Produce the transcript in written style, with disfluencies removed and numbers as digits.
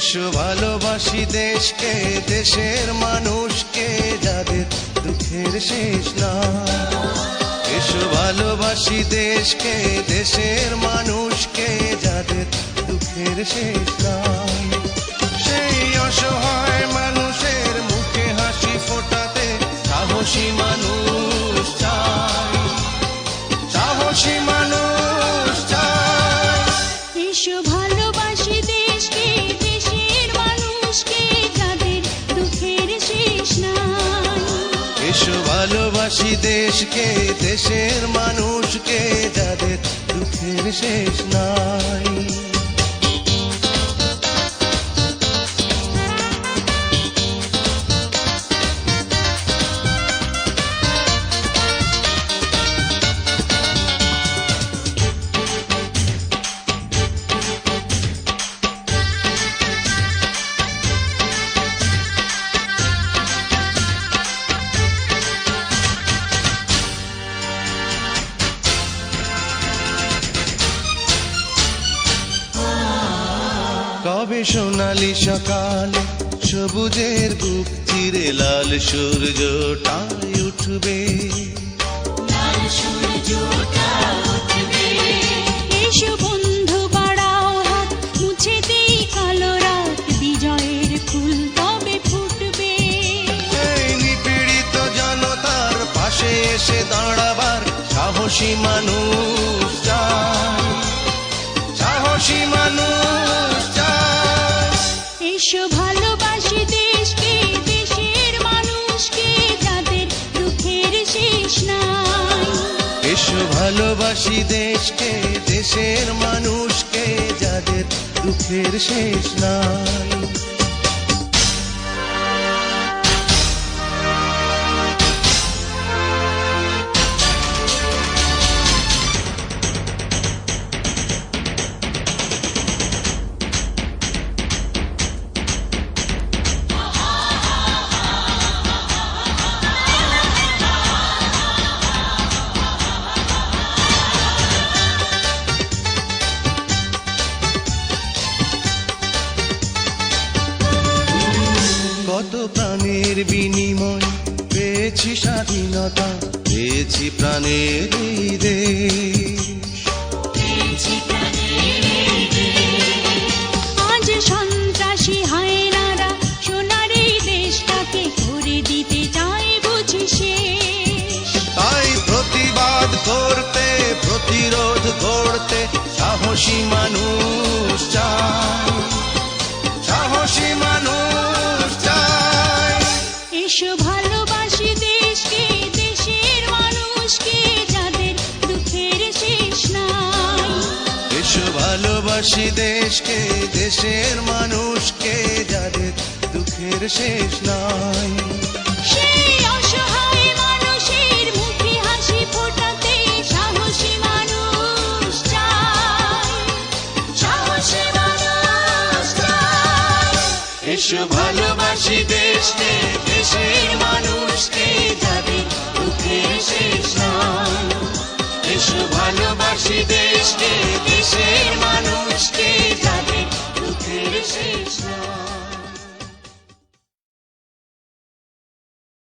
এসো ভালোবাসি দেশকে, দেশের মানুষকে, যাদের দুঃখের শেষ নাই। এসো ভালোবাসি দেশকে, দেশের মানুষকে, যাদের দুঃখের শেষ নাই। সেই অসহায় মানুষের মুখে হাসি ফোটাতে সাহসী মানুষ চাই, সাহসী মানুষ চাই। এসো ভালোবাসি দেশকে, দেশের মানুষকে, যাদের দুঃখের শেষ নাই। এসো ভালোবাসি দেশকে, দেশের মানুষকে, যাদের দুঃখের শেষ নাই। কবে সোনালি সকালে সবুজের বুক চিরে লাল সূর্যটাই উঠবে, লাল সূর্যটা উঠবে। এসো বন্ধু বাড়াও হাত, মুছে দেই কালো রাত, বিজয়ের ফুল তবে ফুটবে। এই নিপীড়িত জনতার পাশে এসে দাঁড়াবার সাহসী মানুষ চাই, সাহসী মানুষ চাই। এসো ভালোবাসি দেশকে, দেশের মানুষকে, যাদের দুঃখের শেষ নাই। এসো ভালোবাসি দেশকে, দেশের মানুষকে, যাদের দুঃখের শেষ নাই। কত প্রাণের বিনিময় পেয়েছি স্বাধীনতা, পেয়েছি প্রাণের এই দেশ। আজ সন্ত্রাসী হায়নারা সোনার এই দেশটাকে করে দিতে চায় বুঝি শেষ। তাই প্রতিবাদ করতে, প্রতিরোধ করতে সাহসী মানুষ চাই, সাহসী মানুষ চাই। এসো ভালোবাসি দেশকে, দেশের মানুষকে, যাদের দুঃখের শেষ নাই। এসো ভালোবাসি দেশকে, দেশের মানুষকে, যাদের দুঃখের শেষ নাই। সেই অসহায় মানুষের মুখে হাসি ফোটাতে সাহসী মানুষ চাই, সাহসী মানুষ চাই। এসো ভালোবাসি দেশকে, দেশের মানুষকে, যাদের দুঃখের শেষ নাই। এসো ভালোবাসি দেশকে, দেশের মানুষকে।